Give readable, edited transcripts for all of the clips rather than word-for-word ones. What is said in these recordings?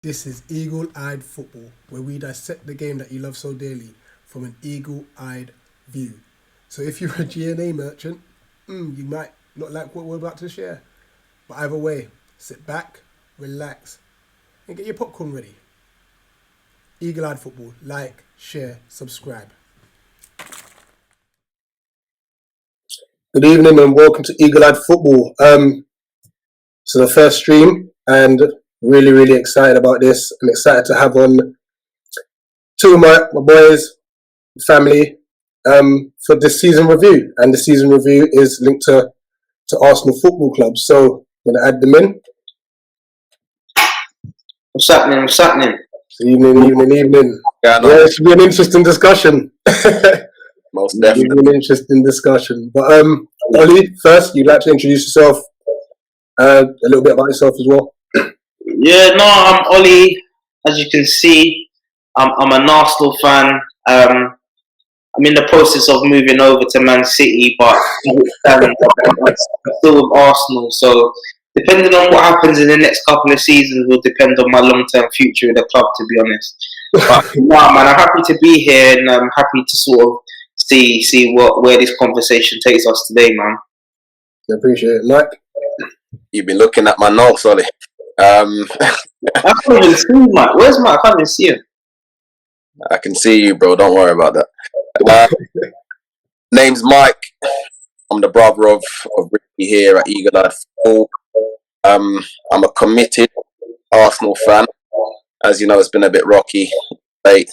This is Eagle-Eyed Football, where we dissect the game that you love so dearly from an eagle-eyed view. So if you're a G&A merchant, you might not like what we're about to share. But either way, sit back, relax, and get your popcorn ready. Eagle-Eyed Football, like, share, subscribe. Good evening and welcome to Eagle-Eyed Football. So the first stream, and really excited about this. I'm excited to have on two of my boys, family, for this season review. And the season review is linked to Arsenal Football Club. So I'm going to add them in. What's happening? Evening. Yeah, it should be an interesting discussion. Most definitely. It should be an interesting discussion. But Ollie, first, you'd like to introduce yourself, a little bit about yourself as well. Yeah, no, I'm Ollie. As you can see, I'm an Arsenal fan. I'm in the process of moving over to Man City, but I'm still with Arsenal. So depending on what happens in the next couple of seasons will depend on my long-term future in the club, to be honest. But nah, man, I'm happy to be here and I'm happy to sort of see where this conversation takes us today, man. I appreciate it. Mike? You've been looking at my notes, Ollie. I can't even see Mike. Where's Mike? I can't even see him. I can see you, bro. Don't worry about that. Name's Mike. I'm the brother of Ricky here at Eagle-Eyed Football. I'm a committed Arsenal fan. As you know, it's been a bit rocky late.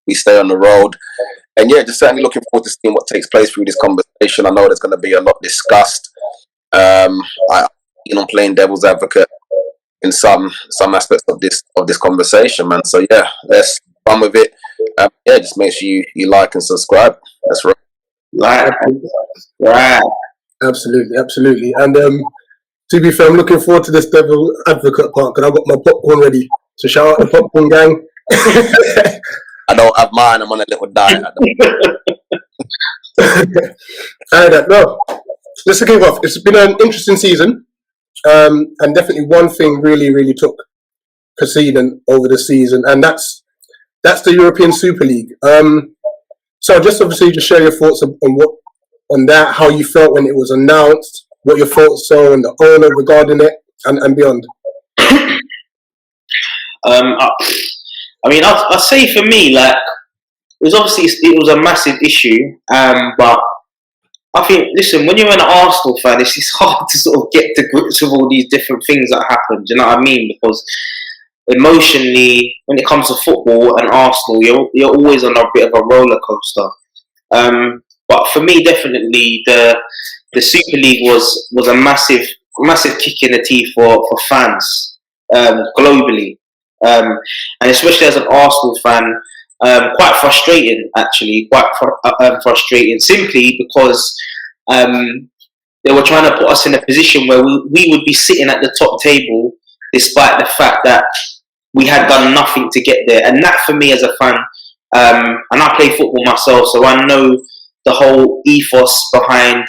We stay on the road. And yeah, just certainly looking forward to seeing what takes place through this conversation. I know there's going to be a lot discussed. Playing devil's advocate in some aspects of this conversation, man. So yeah, let's run with it. Just make sure you like and subscribe. That's right. Right. Absolutely. And to be fair, I'm looking forward to this devil advocate part because I've got my popcorn ready. So shout out the popcorn gang. I don't have mine. I'm on a little diet. No, let's kick off. It's been an interesting season. And definitely one thing really took precedent over the season, and that's the European Super League. So just obviously just share your thoughts on that, how you felt when it was announced, what your thoughts are on the owner regarding it, and beyond. I'll say for me, like, it was a massive issue, but I think, listen, when you're an Arsenal fan, it's hard to sort of get to grips with all these different things that happen. Do you know what I mean? Because emotionally, when it comes to football and Arsenal, you're always on a bit of a roller coaster. But for me, definitely, the Super League was a massive kick in the teeth for fans globally, and especially as an Arsenal fan. Quite frustrating, actually. Frustrating, simply because they were trying to put us in a position where we would be sitting at the top table, despite the fact that we had done nothing to get there. And that, for me as a fan, and I play football myself, so I know the whole ethos behind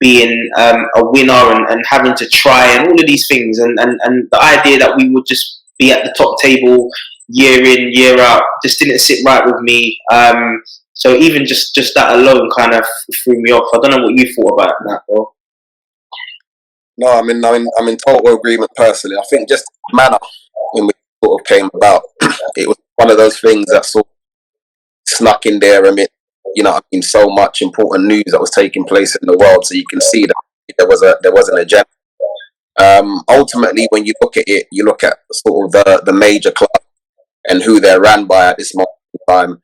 being a winner and having to try and all of these things, and the idea that we would just be at the top table year in, year out, just didn't sit right with me. So even just that alone kind of threw me off. I don't know what you thought about that, bro. No, I'm in total agreement personally. I think just the manner when we sort of came about, it was one of those things that sort of snuck in there amid, so much important news that was taking place in the world. So you can see that there was an agenda. Ultimately, when you look at it, you look at sort of the major clubs and who they're ran by at this moment in time.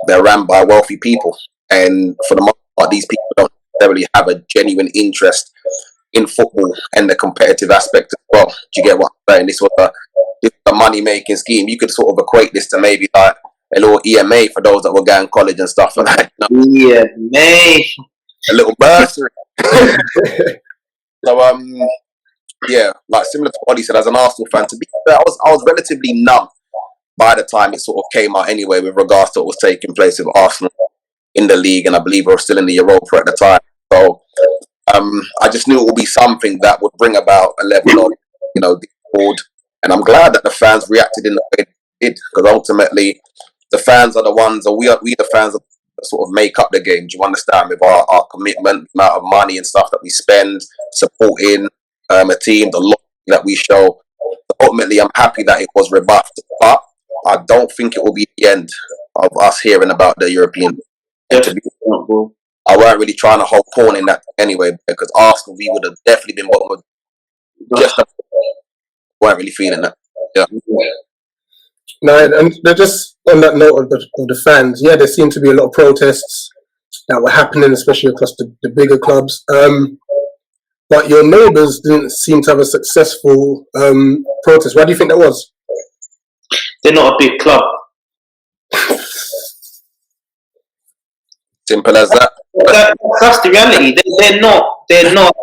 They're ran by wealthy people, and for the most part, these people don't necessarily have a genuine interest in football and the competitive aspect as well. Do you get what I'm saying? This was a money-making scheme. You could sort of equate this to maybe like a little EMA for those that were going to college and stuff like that. EMA, a little bursary. So like similar to what he said, as an Arsenal fan, to be fair, I was relatively numb by the time it sort of came out anyway, with regards to what was taking place with Arsenal in the league, and I believe we were still in the Europa at the time. So I just knew it would be something that would bring about a level of, discord And I'm glad that the fans reacted in the way they did, because ultimately the fans are the ones, or we the fans that sort of make up the game. Do you understand? With our commitment, the amount of money and stuff that we spend supporting a team, the loyalty that we show. Ultimately, I'm happy that it was rebuffed, but I don't think it will be the end of us hearing about the European. I weren't really trying to hold porn in that anyway, because Arsenal, we would have definitely been bottom of just weren't really feeling that. Yeah. No, and they're just on that note of the fans. Yeah, there seemed to be a lot of protests that were happening, especially across the bigger clubs. But your neighbours didn't seem to have a successful protest. Why do you think that was? They're not a big club. Simple as that. That's the reality. They're not.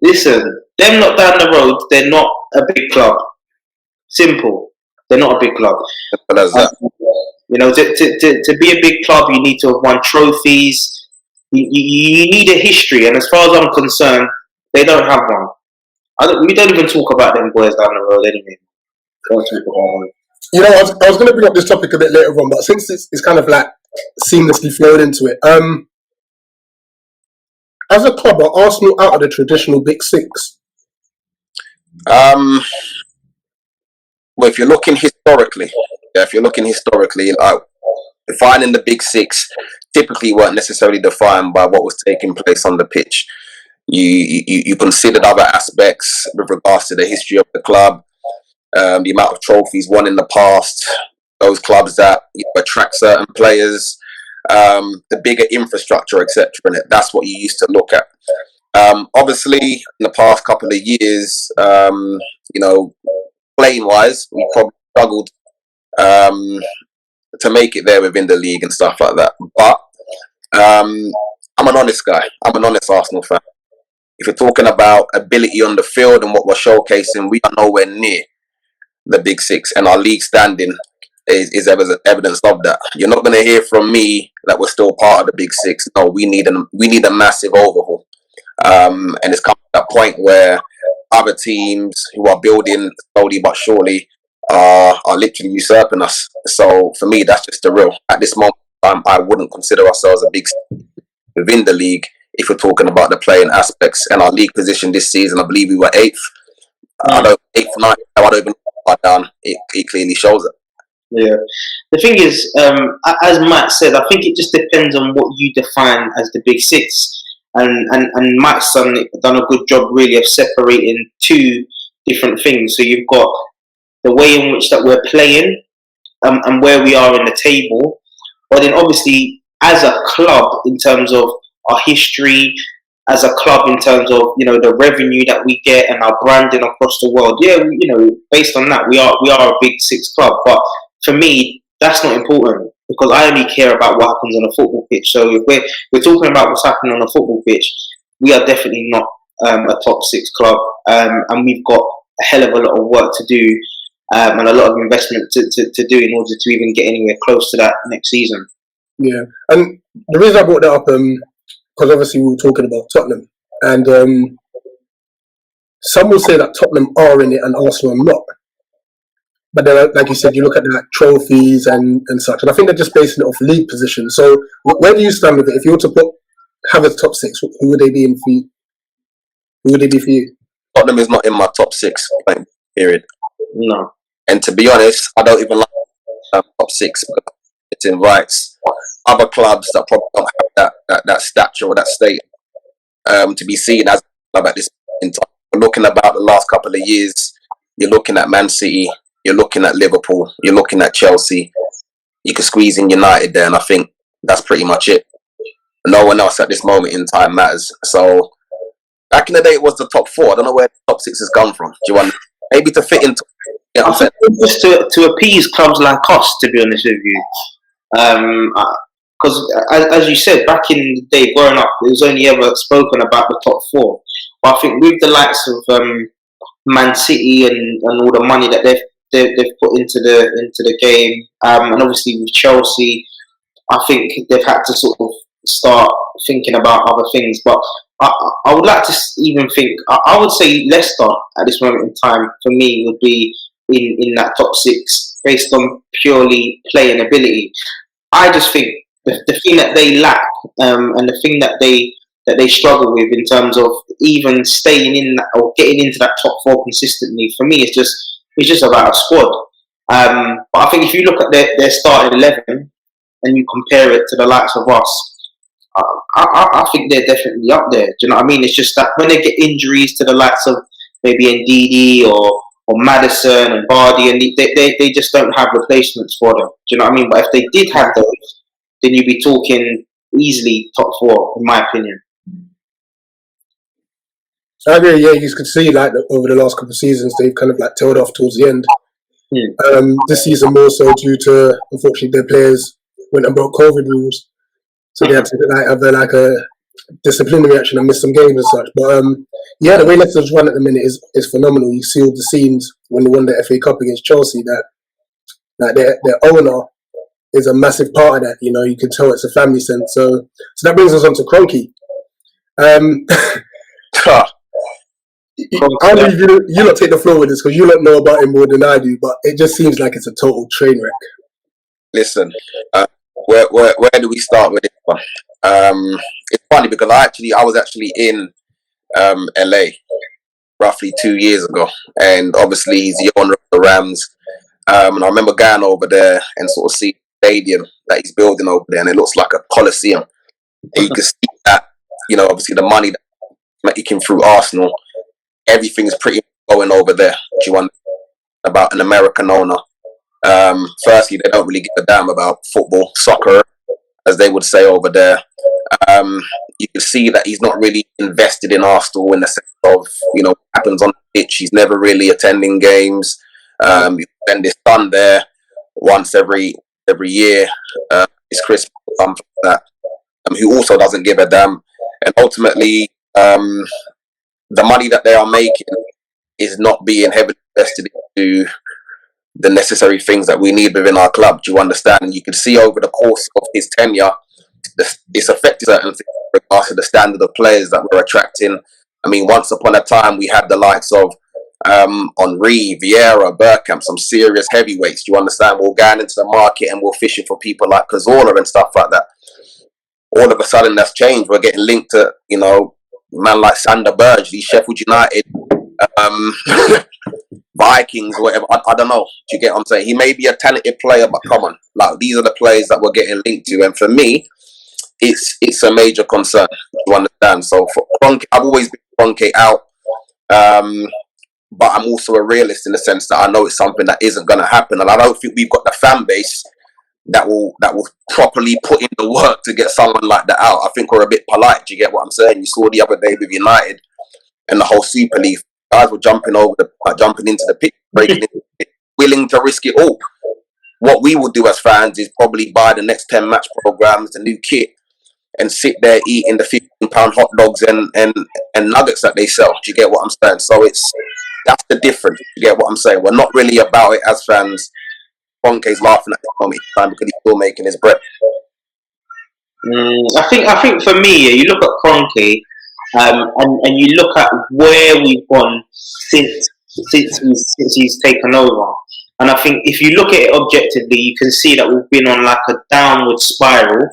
Listen, them not down the road. They're not a big club. Simple. They're not a big club. Simple as that. You know, to be a big club, you need to have won trophies. You need a history, and as far as I'm concerned, they don't have one. We don't even talk about them boys down the road anyway. Don't talk about them. You know, I was going to bring up this topic a bit later on, but since it's kind of like seamlessly flowed into it. As a club, are Arsenal out of the traditional Big Six? Well, if you're looking historically, defining the Big Six typically weren't necessarily defined by what was taking place on the pitch. You considered other aspects with regards to the history of the club, the amount of trophies won in the past, those clubs that attract certain players, the bigger infrastructure, etc. And that's what you used to look at. Obviously, in the past couple of years, playing wise, we probably struggled to make it there within the league and stuff like that. But I'm an honest guy. I'm an honest Arsenal fan. If you're talking about ability on the field and what we're showcasing, we are nowhere near the Big Six, and our league standing is evidence of that. You're not going to hear from me that we're still part of the Big Six. No, we need a massive overhaul, and it's come to that point where other teams who are building slowly but surely are literally usurping us. So for me, that's just the real. At this moment, I wouldn't consider ourselves a Big Six within the league if we're talking about the playing aspects. And our league position this season, I believe we were 8th. I don't 8th, 9th. I don't even know down. It clearly shows it. Yeah. The thing is, as Matt said, I think it just depends on what you define as the Big Six. And Matt's done a good job really of separating two different things. So you've got the way in which that we're playing and where we are in the table. But then obviously as a club in terms of our history, as a club in terms of, the revenue that we get and our branding across the world. Yeah, based on that, we are a Big Six club. But for me, that's not important because I only care about what happens on a football pitch. So if we're talking about what's happening on a football pitch, we are definitely not a top 6 club, and we've got a hell of a lot of work to do and a lot of investment to do in order to even get anywhere close to that next season. Yeah, and the reason I brought that up, because obviously we were talking about Tottenham, and some will say that Tottenham are in it and Arsenal are not. But then, like you said, you look at the trophies and such, and I think they're just basing it off league position. So where do you stand with it? If you were to have a top 6, who would they be in for you? Who would they be for you? Tottenham is not in my top 6, period. No. And to be honest, I don't even like top 6. It invites other clubs that probably don't have that stature or that state to be seen as a club at this point in time. We're looking about the last couple of years. You're looking at Man City. You're looking at Liverpool. You're looking at Chelsea. You could squeeze in United there, and I think that's pretty much it. No one else at this moment in time matters. So back in the day, it was the top 4. I don't know where the top 6 has come from. Do you want maybe to fit into? I think just to appease clubs like us, to be honest with you. Because as you said, back in the day, growing up, it was only ever spoken about the top 4. But I think with the likes of Man City and all the money that they've put into the game, and obviously with Chelsea, I think they've had to sort of start thinking about other things. But I would like to even think. I would say Leicester at this moment in time for me would be in that top six based on purely playing ability. I just think the thing that they lack, and the thing that they struggle with in terms of even staying in that, or getting into that top four consistently, for me, it's just about a squad. But I think if you look at their starting 11 and you compare it to the likes of us, I think they're definitely up there. Do you know what I mean? It's just that when they get injuries to the likes of maybe Ndidi or Madison and Vardy, and they just don't have replacements for them. Do you know what I mean? But if they did have those, then you'd be talking easily top four, in my opinion. I agree. Yeah, you could see like over the last couple of seasons they've kind of like tailed off towards the end. This season more so due to, unfortunately, their players went and broke COVID rules, so they had to like have a disciplinary action and miss some games and such. But yeah, the way Leicester's run at the minute is phenomenal. You see all the scenes when they won the FA Cup against Chelsea, that like their owner is a massive part of that. You know, you can tell it's a family sense. So that brings us on to Kronke. I'll leave you lot take the floor with this because you lot know about him more than I do, but it just seems like it's a total train wreck. Listen, where do we start with this one? It's funny because I was actually in LA roughly 2 years ago, and obviously he's the owner of the Rams. And I remember going over there and sort of seeing the stadium that he's building over there, and it looks like a coliseum. And you can see that, you know, obviously the money that making through Arsenal, everything's pretty much going over there. Do you want about an American owner? Firstly, they don't really give a damn about football, soccer, as they would say over there. You can see that he's not really invested in Arsenal in the sense of, you know, what happens on the pitch. He's never really attending games. You send his son there once every year. It's Christmas or something like that. Who also doesn't give a damn. And ultimately, the money that they are making is not being heavily invested into the necessary things that we need within our club. Do you understand? And you can see over the course of his tenure, it's affected certain things in regards to the standard of players that we're attracting. I mean, once upon a time, we had the likes of Henry, Vieira, Bergkamp, some serious heavyweights. Do you understand? We're going into the market and we're fishing for people like Cazorla and stuff like that. All of a sudden, that's changed. We're getting linked to, you know, man like Sander Berge, these Sheffield United, Vikings, whatever. I don't know. Do you get what I'm saying? He may be a talented player, but come on, like these are the players that we're getting linked to, and for me, it's a major concern. You understand? So for Kronke, I've always been Kronke out, but I'm also a realist in the sense that I know it's something that isn't going to happen, and I don't think we've got the fan base that will properly put in the work to get someone like that out. I think we're a bit polite. Do you get what I'm saying? You saw the other day with United and the whole Super League. Guys were jumping into the pitch, breaking into the pitch, willing to risk it all. What we would do as fans is probably buy the next 10 match programs, the new kit, and sit there eating the £15 hot dogs and nuggets that they sell. Do you get what I'm saying? So that's the difference. Do you get what I'm saying? We're not really about it as fans. Kronke's laughing at the moment in time because he's still making his bread. I think for me, you look at Kronke, and you look at where we've gone since he's taken over. And I think if you look at it objectively, you can see that we've been on like a downward spiral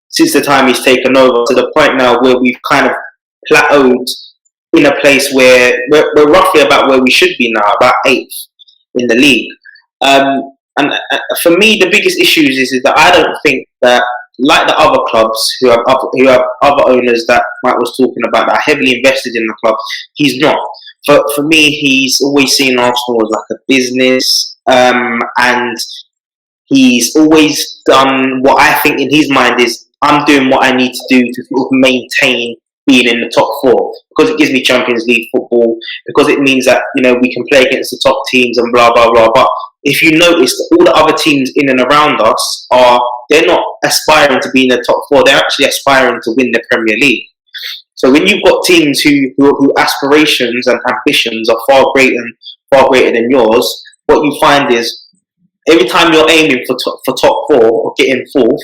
since the time he's taken over, to the point now where we've kind of plateaued in a place where we're roughly about where we should be now, about 8th in the league. And for me, the biggest issues is that I don't think that, like the other clubs who have other owners that Mike was talking about that are heavily invested in the club, he's not. For me, he's always seen Arsenal as like a business, and he's always done what I think in his mind is, I'm doing what I need to do to sort of maintain being in the top 4, because it gives me Champions League football, because it means that, you know, we can play against the top teams and blah blah blah. But if you notice, all the other teams in and around us they're not aspiring to be in the top 4. They're actually aspiring to win the Premier League. So when you've got teams who aspirations and ambitions are far greater than yours, what you find is every time you're aiming for top 4 or getting 4th,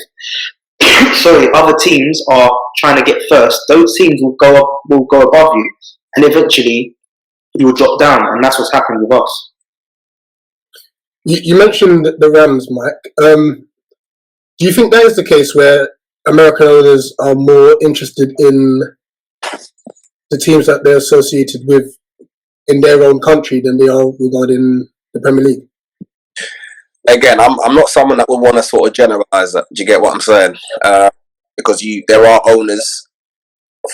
sorry, other teams are trying to get first, those teams will go above you, and eventually you will drop down, and that's what's happened with us. You mentioned the Rams, Mike. Do you think that is the case where American owners are more interested in the teams that they're associated with in their own country than they are regarding the Premier League? Again, I'm not someone that would want to sort of generalize that. Do you get what I'm saying? Because there are owners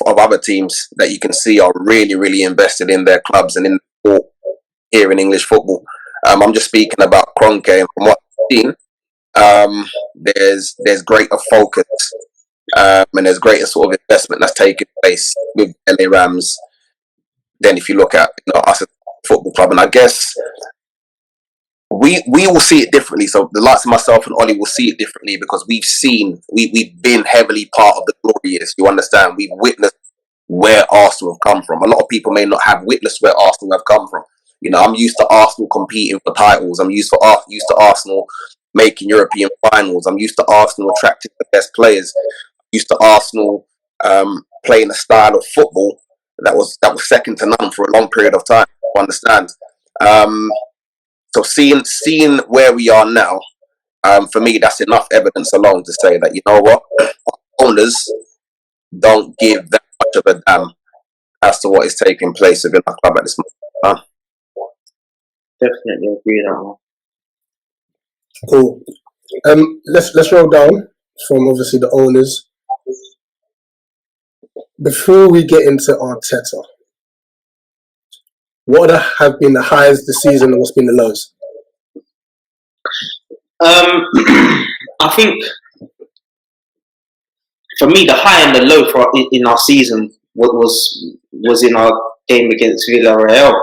of other teams that you can see are really, really invested in their clubs and in sport here in English football. I'm just speaking about Kronke, and from what I've seen, there's greater focus and there's greater sort of investment that's taking place with LA Rams than if you look at us as a football club. And I guess we will see it differently. So the likes of myself and Ollie will see it differently because we've been heavily part of the glory years. You understand? We've witnessed where Arsenal have come from. A lot of people may not have witnessed where Arsenal have come from. I'm used to Arsenal competing for titles. I'm used to Arsenal making European finals. I'm used to Arsenal attracting the best players. I'm used to Arsenal playing a style of football that was second to none for a long period of time. You understand? So seeing where we are now, for me, that's enough evidence alone to say that, you know what, owners don't give that much of a damn as to what is taking place within our club at this moment. Definitely agree with that one. Cool. Let's roll down from obviously the owners. Before we get into Arteta, what have been the highs this season and what's been the lows? I think for me, the high and the low in our season was in our game against Villarreal.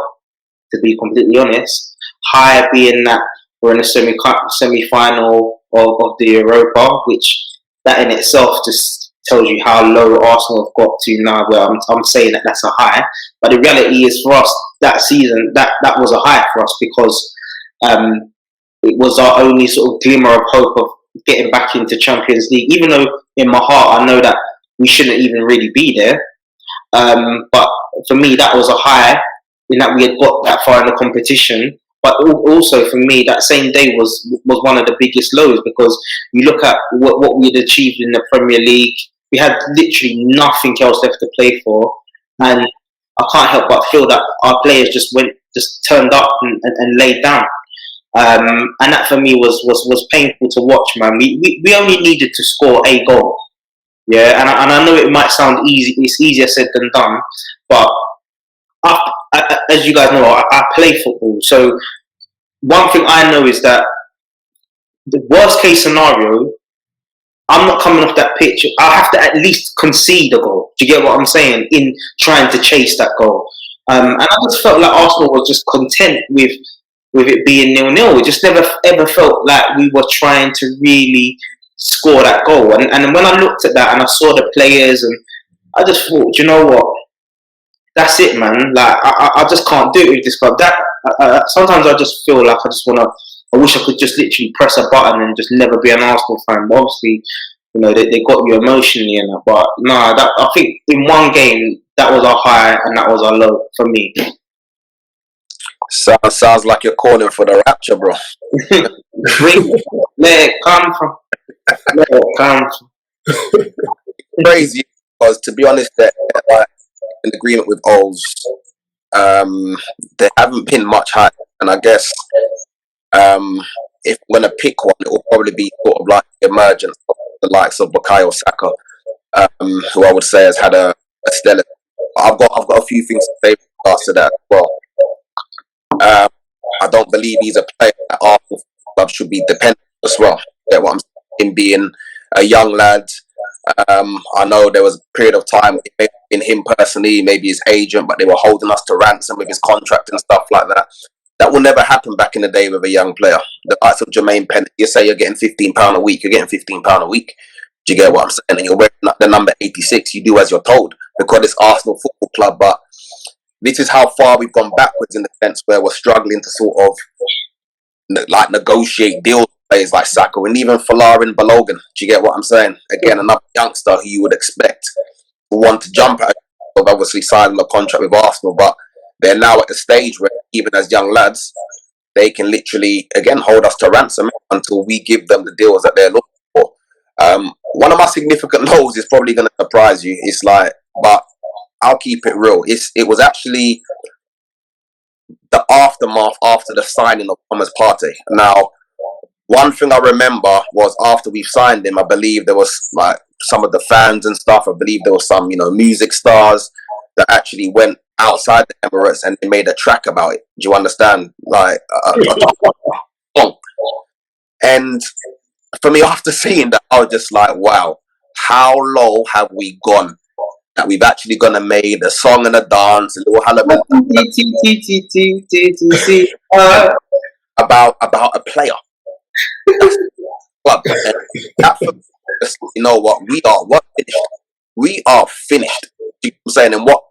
To be completely honest, high being that we're in a semi-final of the Europa, which that in itself just tells you how low Arsenal have got to now. Where I'm saying that that's a high, but the reality is for us that season that was a high for us because it was our only sort of glimmer of hope of getting back into Champions League. Even though in my heart I know that we shouldn't even really be there, but for me that was a high in that we had got that far in the competition. But also for me, that same day was one of the biggest lows because you look at what we had achieved in the Premier League. We had literally nothing else left to play for, and I can't help but feel that our players just turned up and laid down, and that for me was painful to watch. Man, we only needed to score a goal, yeah, and I know it might sound easy. It's easier said than done, but as you guys know, I play football. So one thing I know is that the worst case scenario, I'm not coming off that pitch. I have to at least concede a goal. Do you get what I'm saying? In trying to chase that goal, and I just felt like Arsenal was just content with it being 0-0. It just never ever felt like we were trying to really score that goal. And when I looked at that and I saw the players, and I just thought, do you know what? That's it, man. Like I just can't do it with this club. Sometimes I just feel like I wish I could just literally press a button and just never be an Arsenal fan. But obviously, they got you emotionally in it. But no, I think in one game that was our high and that was our low for me. Sounds like you're calling for the rapture, bro. Let it come from. Let it come from. Crazy because to be honest, that in agreement with Oles, there haven't been much hype, and I guess if I'm gonna pick one, it will probably be sort of like the emergence of the likes of Bukayo Saka, who I would say has had a stellar. I've got a few things to say with regards to that as well. I don't believe he's a player that Arsenal club should be dependent on as well. Get what I'm saying? Him being a young lad. I know there was a period of time in him personally, maybe his agent, but they were holding us to ransom with his contract and stuff like that. That will never happen back in the day with a young player. The likes of Jermaine Pennant, you say you're getting £15 a week, you're getting £15 a week. Do you get what I'm saying? And you're wearing the number 86, you do as you're told because it's Arsenal Football Club. But this is how far we've gone backwards in the sense where we're struggling to sort of like negotiate deals with players like Saka and even Folarin Balogun. Do you get what I'm saying? Again, another youngster who you would expect to want to jump at, obviously signing a contract with Arsenal, but they're now at the stage where even as young lads, they can literally, again, hold us to ransom until we give them the deals that they're looking for. One of my significant lows is probably going to surprise you. It's like, but I'll keep it real. It was actually the aftermath after the signing of Thomas Partey. Now, one thing I remember was after we signed him, I believe there was like some of the fans and stuff. I believe there was some, music stars that actually went outside the Emirates and they made a track about it. Do you understand? Like a song. And for me, after seeing that, I was just like, wow, how low have we gone? That we've actually gonna made a song and a dance, a little halabella about a player. Club. You know what? We are finished. You know what I'm saying? And what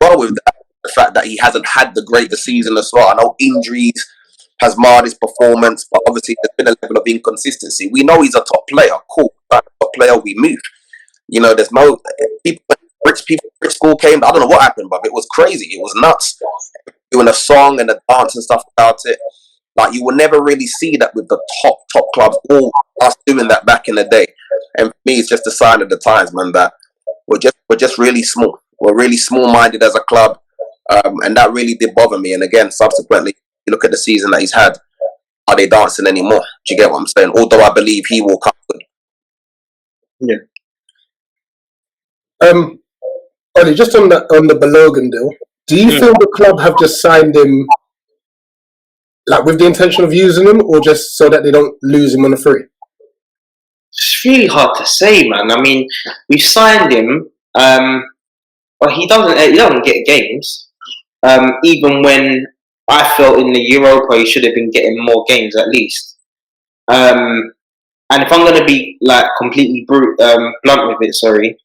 well with that, the fact that he hasn't had the greatest season as well. I know injuries has marred his performance, but obviously there's been a level of inconsistency. We know he's a top player. Cool. Top player, we moved. There's no people. Rich school came. I don't know what happened, but it was crazy. It was nuts. Doing a song and a dance and stuff about it. Like, you will never really see that with the top clubs. All us doing that back in the day. And for me, it's just a sign of the times, man. That we're just really small. We're really small-minded as a club, and that really did bother me. And again, subsequently, you look at the season that he's had. Are they dancing anymore? Do you get what I'm saying? Although I believe he will come good. Yeah. Ollie, just on the Balogun deal, do you feel the club have just signed him like with the intention of using him, or just so that they don't lose him on a free? It's really hard to say, man. I mean, we've signed him, but he doesn't get games. Even when I felt in the Europa he should have been getting more games at least. And if I'm going to be like completely blunt with it, sorry.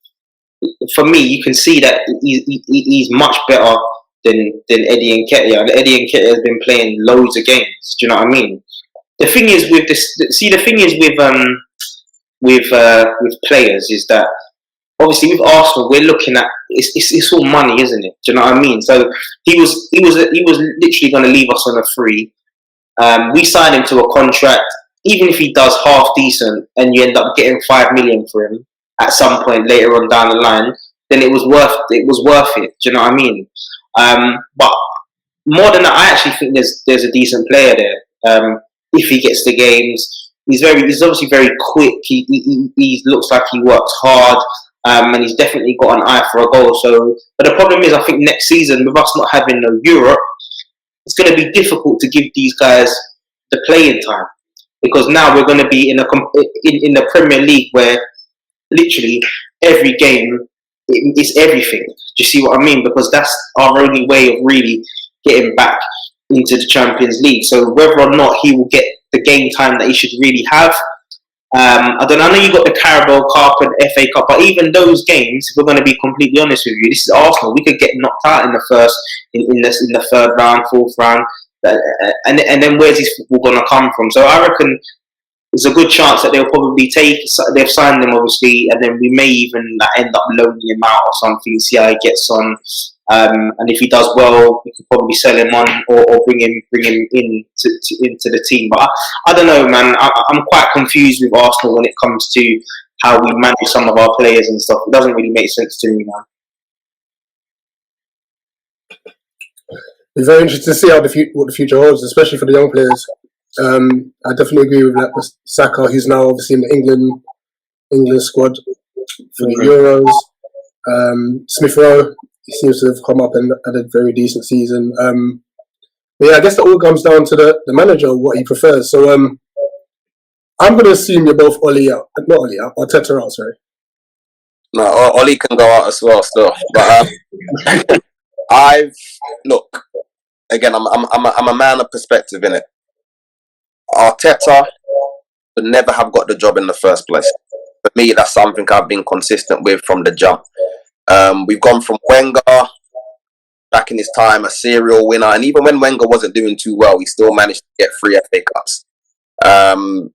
For me, you can see that he's much better than Eddie Nketiah. And Eddie Nketiah has been playing loads of games. Do you know what I mean? The thing is with this. See, the thing is with players is that obviously with Arsenal we're looking at it's all money, isn't it? Do you know what I mean? So he was literally going to leave us on a free. We signed him to a contract. Even if he does half decent and you end up getting 5 million for him at some point later on down the line, then it was worth it. Do you know what I mean? But more than that, I actually think there's a decent player there. If he gets the games, he's obviously very quick. He looks like he works hard, and he's definitely got an eye for a goal. So, but the problem is, I think next season with us not having no Europe, it's going to be difficult to give these guys the playing time, because now we're going to be in the Premier League where literally every game is everything. Do you see what I mean? Because that's our only way of really getting back into the Champions League. So whether or not he will get the game time that he should really have, I don't know. I know you got the Carabao Cup and FA Cup, but even those games, if we're going to be completely honest with you, this is Arsenal. We could get knocked out in the third round, fourth round, and then where's this football going to come from? So I reckon there's a good chance that they'll probably they've signed him obviously, and then we may even end up loaning him out or something, see how he gets on. And if he does well, we could probably sell him on or bring him into the team. But I don't know, man. I'm quite confused with Arsenal when it comes to how we manage some of our players and stuff. It doesn't really make sense to me, man. It's very interesting to see what the future holds, especially for the young players. I definitely agree with that. With Saka, who's now obviously in the England squad for the Euros. Smith Rowe, he seems to have come up and had a very decent season. But yeah, I guess that all comes down to the manager, what he prefers. So I'm going to assume you're both Arteta out, sorry. No, Ollie can go out as well still. But look, again, I'm a man of perspective in it. Arteta would never have got the job in the first place. For me, that's something I've been consistent with from the jump. We've gone from Wenger, back in his time, a serial winner, and even when Wenger wasn't doing too well, he still managed to get 3 FA Cups. To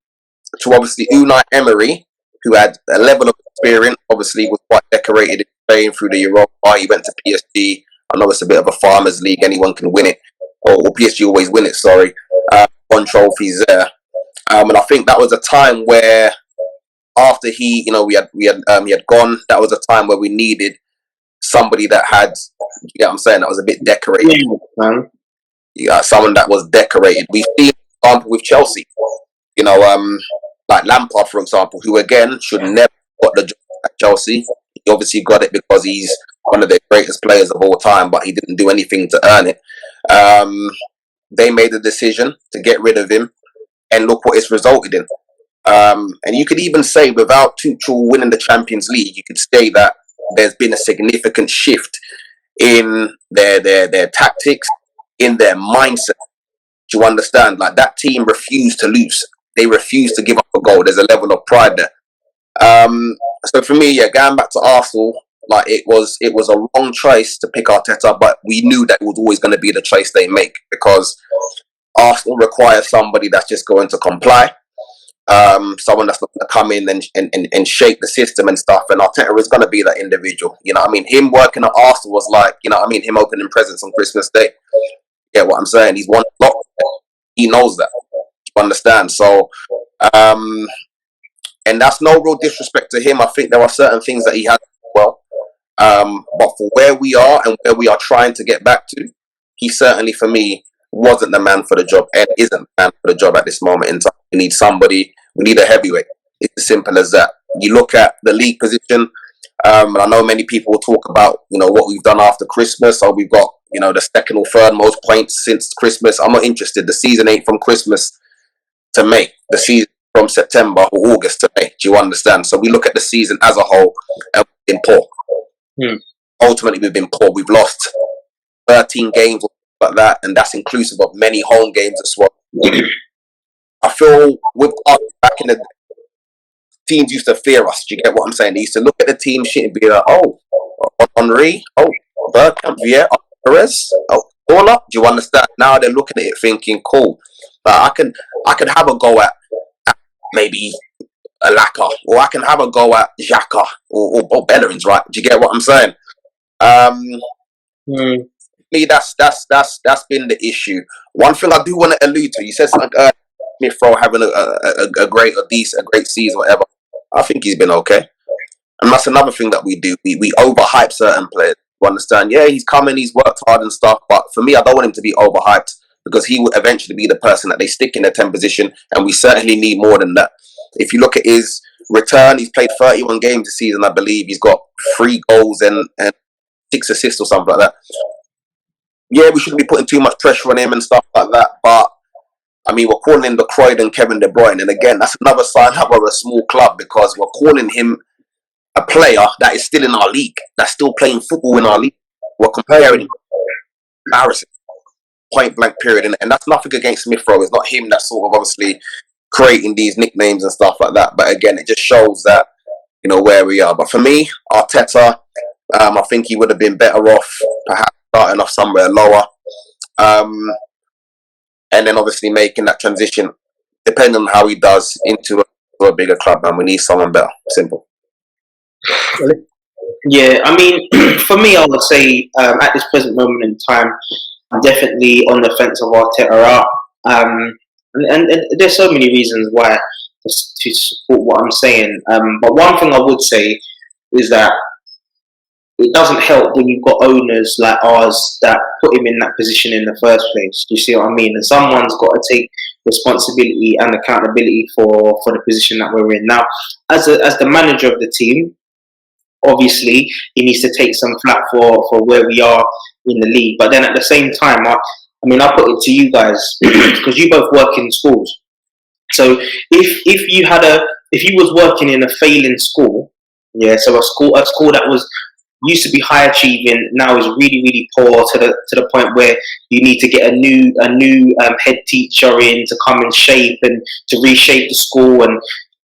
obviously Unai Emery, who had a level of experience, obviously was quite decorated in Spain through the Europa. He went to PSG. I know it's a bit of a farmers league; anyone can win it, or PSG always win it. Sorry, won trophies there, and I think that was a time where after he had gone, that was a time where we needed somebody that had, you know what I'm saying, that was a bit decorated. Man. Someone that was decorated. We've seen, for example, with Chelsea, like Lampard, for example, who again should never got the job at Chelsea. He obviously got it because he's one of the greatest players of all time, but he didn't do anything to earn it. They made the decision to get rid of him, and look what it's resulted in. And you could even say, without Tuchel winning the Champions League, you could say that there's been a significant shift in their tactics, in their mindset. Do you understand? Like, that team refused to lose. They refused to give up a goal. There's a level of pride there. So for me, going back to Arsenal, like, it was a wrong choice to pick Arteta, but we knew that it was always going to be the choice they make, because Arsenal requires somebody that's just going to comply. Someone that's not going to come in and shake the system and stuff. And Arteta is going to be that individual. You know what I mean? Him working at Arsenal was like, you know what I mean, him opening presents on Christmas Day. Yeah, what I'm saying? He's won a lot. He knows that. You understand? So, and that's no real disrespect to him. I think there are certain things that he has well. But for where we are and where we are trying to get back to, he certainly, for me, wasn't the man for the job and isn't the man for the job at this moment in time. We need somebody, we need a heavyweight. It's as simple as that. You look at the league position, and I know many people will talk about, what we've done after Christmas. So we've got, the second or third most points since Christmas. I'm not interested. The season ain't from Christmas to May. The season from September or August to May. Do you understand? So we look at the season as a whole, and we've been poor. Ultimately, we've been poor. We've lost 13 games like that, and that's inclusive of many home games as well. I feel with us back in the day, teams used to fear us. Do you get what I'm saying? They used to look at the team shit and be like, oh, Henry, oh, Bergkamp, yeah, Perez, oh, Ola. Do you understand? Now they're looking at it thinking, cool, I can have a go at maybe a Laka, or I can have a go at Xhaka or Bellerin's, right? Do you get what I'm saying? Me, that's been the issue. One thing I do want to allude to, you said something earlier, Smith Rowe having a great season, whatever. I think he's been okay, and that's another thing that we do. We overhype certain players. You understand? Yeah, he's coming, he's worked hard and stuff, but for me, I don't want him to be overhyped, because he will eventually be the person that they stick in the 10 position, and we certainly need more than that. If you look at his return, he's played 31 games this season, I believe. He's got 3 goals and 6 assists or something like that. Yeah, we shouldn't be putting too much pressure on him and stuff like that, but I mean, we're calling him the Croydon Kevin De Bruyne, and again, that's another sign that we're a small club, because we're calling him a player that is still in our league, that's still playing football in our league. We're comparing him. Embarrassing. Point blank period. And that's nothing against Smith Rowe. It's not him that's sort of obviously creating these nicknames and stuff like that. But again, it just shows that, where we are. But for me, Arteta, I think he would have been better off perhaps starting off somewhere lower. And then obviously making that transition, depending on how he does, into a bigger club. And we need someone better. Simple. Yeah, I mean, for me, I would say at this present moment in time, I'm definitely on the fence of Arteta Out. And there's so many reasons why to support what I'm saying. But one thing I would say is that it doesn't help when you've got owners like ours that put him in that position in the first place. You see what I mean? And someone's got to take responsibility and accountability for the position that we're in. Now, as the manager of the team, obviously he needs to take some flack for where we are in the league. But then at the same time, I put it to you guys because you both work in schools. So if you was working in a failing school, so a school that was used to be high achieving, now is really, really poor to the point where you need to get a new head teacher in to come and shape and to reshape the school, and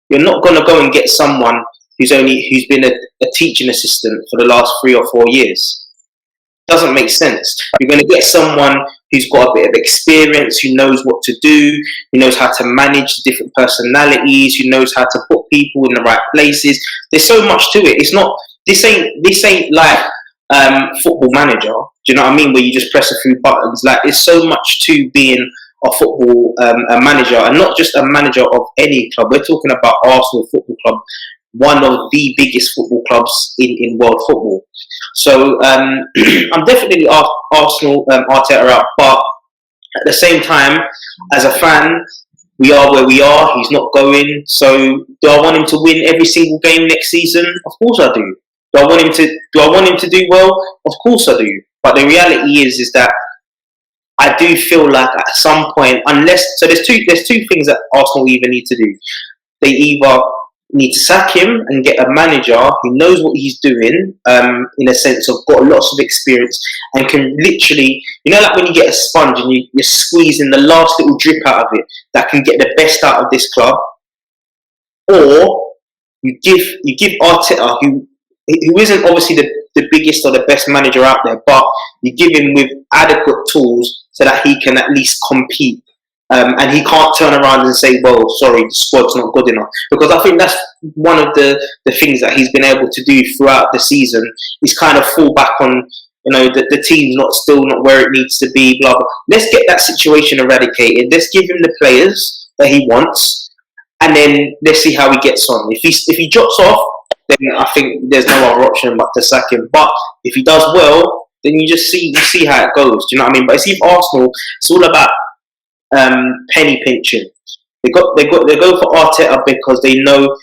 you're not going to go and get someone who's been a teaching assistant for the last 3 or 4 years. Doesn't make sense. You're going to get someone who's got a bit of experience, who knows what to do, who knows how to manage different personalities, who knows how to put people in the right places. There's so much to it. It's not. This ain't like Football Manager. Do you know what I mean? Where you just press a few buttons. Like, there's so much to being a football a manager, and not just a manager of any club. We're talking about Arsenal Football Club, one of the biggest football clubs in world football. So I'm definitely Arsenal Arteta out, but at the same time, as a fan, we are where we are. He's not going. So do I want him to win every single game next season? Of course I do. Do I want him to do well? Of course I do. But the reality is that I do feel like at some point, there's two things that Arsenal either need to do. They either need to sack him and get a manager who knows what he's doing, in a sense of got lots of experience and can literally, like when you get a sponge and you're squeezing the last little drip out of it that can get the best out of this club, or you give Arteta, who isn't obviously the biggest or the best manager out there, but you give him with adequate tools so that he can at least compete. And he can't turn around and say, well, sorry, the squad's not good enough. Because I think that's one of the things that he's been able to do throughout the season, is kind of fall back on, the team's still not where it needs to be, blah, blah. Let's get that situation eradicated. Let's give him the players that he wants, and then let's see how he gets on. If he drops off, then I think there's no other option but to sack him. But if he does well, then you see how it goes. Do you know what I mean? But see, if Arsenal, it's all about penny pinching. They go for Arteta because they know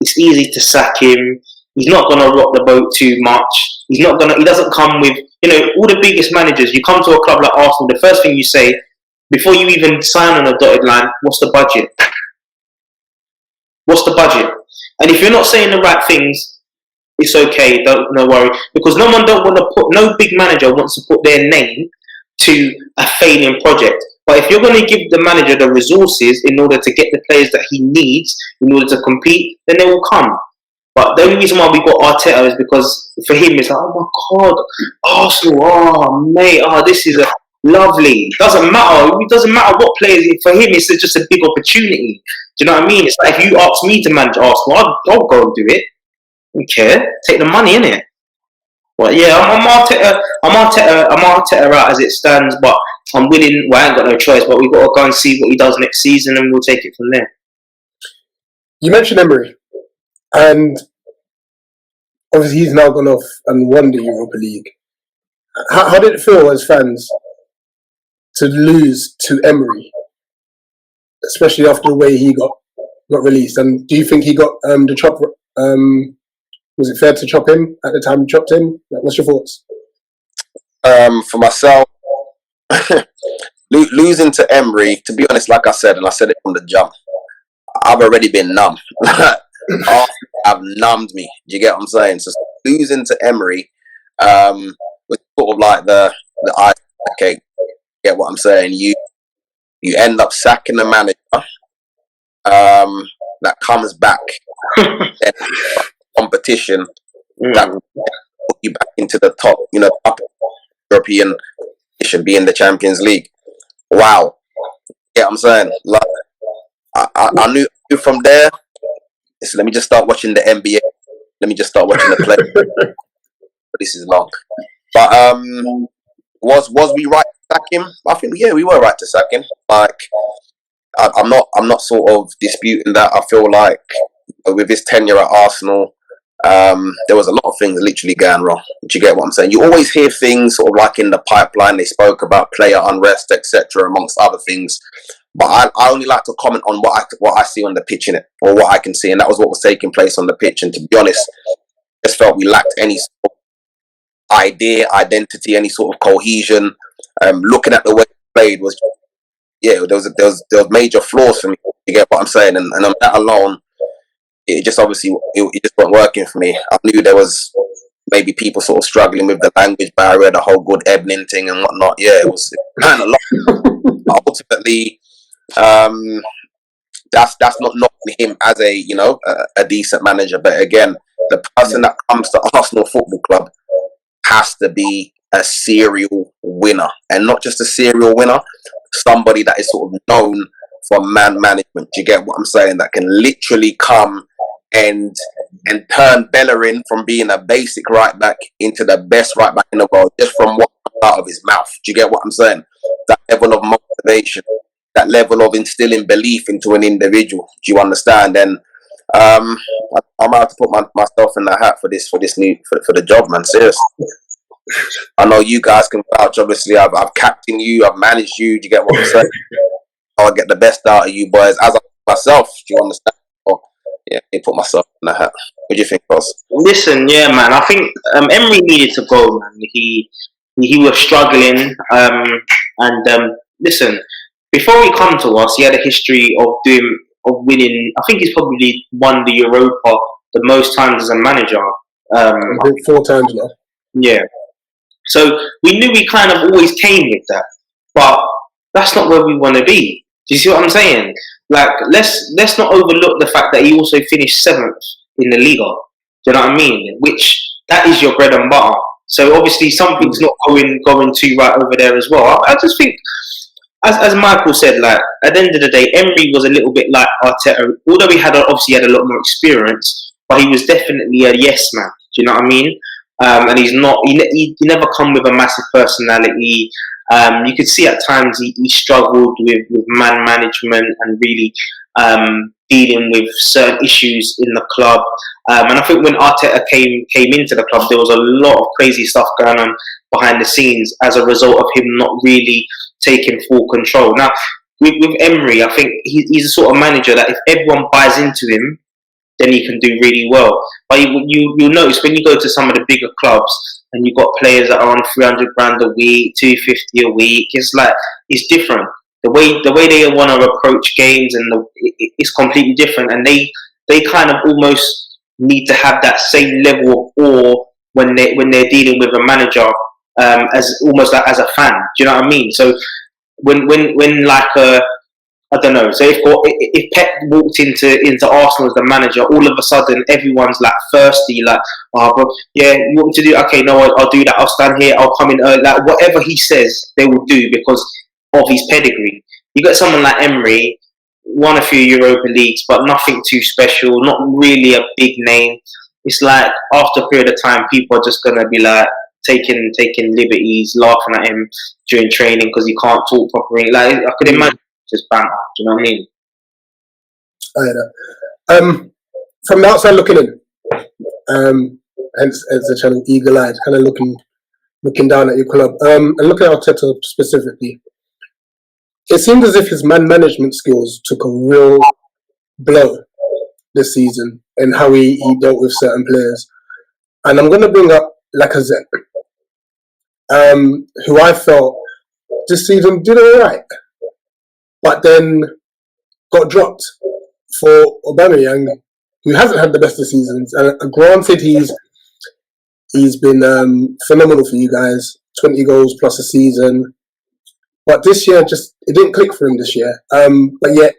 it's easy to sack him. He's not gonna rock the boat too much. He doesn't come with, all the biggest managers. You come to a club like Arsenal, the first thing you say before you even sign on a dotted line, what's the budget? What's the budget? And if you're not saying the right things, it's okay. No worry, because no big manager wants to put their name to a failing project. But if you're going to give the manager the resources in order to get the players that he needs in order to compete, then they will come. But the only reason why we got Arteta is because for him it's like, oh my God, Arsenal, oh mate, this is lovely. It doesn't matter what players. For him, it's just a big opportunity. Do you know what I mean? It's like, if you ask me to manage Arsenal, I'll go and do it. I don't care. Take the money, innit? But yeah, I'm Arteta out as it stands, but I'm willing. Well, I ain't got no choice, but we've got to go and see what he does next season, and we'll take it from there. You mentioned Emery, and obviously he's now gone off and won the Europa League. How did it feel as fans to lose to Emery, especially after the way he got released? And do you think he got the chop? Was it fair to chop him at the time you chopped him? What's your thoughts? For myself, losing to Emery, to be honest, like I said, and I said it from the jump, I've already been numb. I've numbed me. Do you get what I'm saying? So losing to Emery was sort of like the ice cake. Get what I'm saying? You end up sacking the manager that comes back. Competition that put you back into the top, top European position, be in the Champions League. Wow, yeah, I'm saying, like, I knew from there. Let me just start watching the NBA. Let me just start watching the play. But this is long. But was we right to sack him? I think we were right to sack him. Like, I'm not sort of disputing that. I feel like with his tenure at Arsenal, there was a lot of things literally going wrong. Do you get what I'm saying? You always hear things sort of like in the pipeline. They spoke about player unrest, etc., amongst other things. But I only like to comment on what I see on the pitch, in it, or what I can see, and that was what was taking place on the pitch. And to be honest, I just felt we lacked any sort of identity, any sort of cohesion. Looking at the way he played was, there was major flaws for me. You get what I'm saying? And that alone, it just obviously it just wasn't working for me. I knew there was maybe people sort of struggling with the language barrier, the whole good evening thing and whatnot. Yeah, it was kind of lot. Ultimately, that's not knocking him as a decent manager. But again, the person that comes to Arsenal Football Club has to be a serial winner, and not just a serial winner, somebody that is sort of known for man management. Do you get what I'm saying? That can literally come and turn Bellerin from being a basic right back into the best right back in the world just from what comes out of his mouth. Do you get what I'm saying? That level of motivation, that level of instilling belief into an individual. Do you understand? And I might have to put myself in the hat for the job, man. Seriously. I know you guys can vouch. Obviously, I've captained you, I've managed you. Do you get what I'm saying? I'll get the best out of you boys as myself. Do you understand? Oh, yeah, I put myself in the hat. What do you think, boss? Listen, yeah, man. I think Emery needed to go, man. He was struggling. Listen, before he come to us, he had a history of winning. I think he's probably won the Europa the most times as a manager. I think 4 times now. Yeah. So we knew we kind of always came with that, but that's not where we want to be. Do you see what I'm saying? Like, let's not overlook the fact that he also finished 7th in the Liga. Do you know what I mean? Which that is your bread and butter. So obviously something's not going too right over there as well. I just think, as Michael said, like at the end of the day, Emery was a little bit like Arteta. Although he had a lot more experience, but he was definitely a yes man. Do you know what I mean? And he's not. He never come with a massive personality. You could see at times he struggled with man management and really dealing with certain issues in the club. And I think when Arteta came into the club, there was a lot of crazy stuff going on behind the scenes as a result of him not really taking full control. Now, with Emery, I think he's the sort of manager that if everyone buys into him, then he can do really well. But you'll notice when you go to some of the bigger clubs and you've got players that are on 300 grand a week, 250 a week, it's different. The way they want to approach games it's completely different, and they kind of almost need to have that same level of awe when they're dealing with a manager as almost like as a fan. Do you know what I mean? So when like I don't know. So if Pep walked into Arsenal as the manager, all of a sudden everyone's like thirsty, like, oh, bro, yeah, you want me to do? Okay, no, I'll do that. I'll stand here. I'll come in early. Like whatever he says, they will do because of his pedigree. You got someone like Emery, won a few Europa Leagues, but nothing too special. Not really a big name. It's like after a period of time, people are just gonna be like taking liberties, laughing at him during training because he can't talk properly. Like I could imagine. Just banter, do you know what I mean? I hear that. From the outside looking in, hence the channel eagle-eyed, kind of looking down at your club, and looking at Arteta specifically, it seemed as if his man management skills took a real blow this season in how he dealt with certain players. And I'm going to bring up Lacazette, who I felt this season did all right, but then got dropped for Aubameyang, who hasn't had the best of seasons. And granted, he's been phenomenal for you guys, 20 goals plus a season. But this year, it didn't click for him this year. But yet,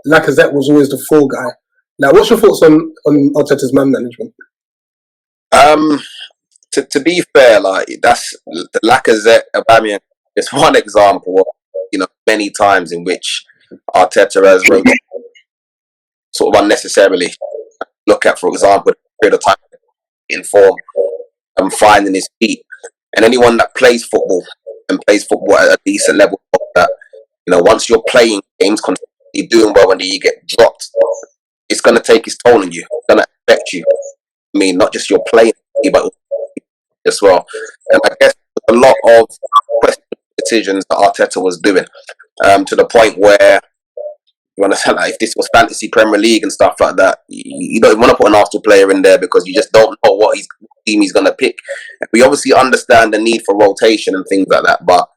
Lacazette was always the fall guy. Now, what's your thoughts on Arteta's man management? To be fair, like that's the Lacazette Aubameyang is one example of many times in which Arteta has rotated sort of unnecessarily. Look at, for example, the period of time in form and finding his feet, and anyone that plays football and plays football at a decent level, that once you're playing games, you're doing well, and then you get dropped, it's going to take its toll on you. It's going to affect you. I mean, not just your playing, but as well. And I guess a lot of decisions that Arteta was doing, to the point where you understand, like, if this was fantasy Premier League and stuff like that, you don't want to put an Arsenal player in there because you just don't know what team he's going to pick. We obviously understand the need for rotation and things like that, but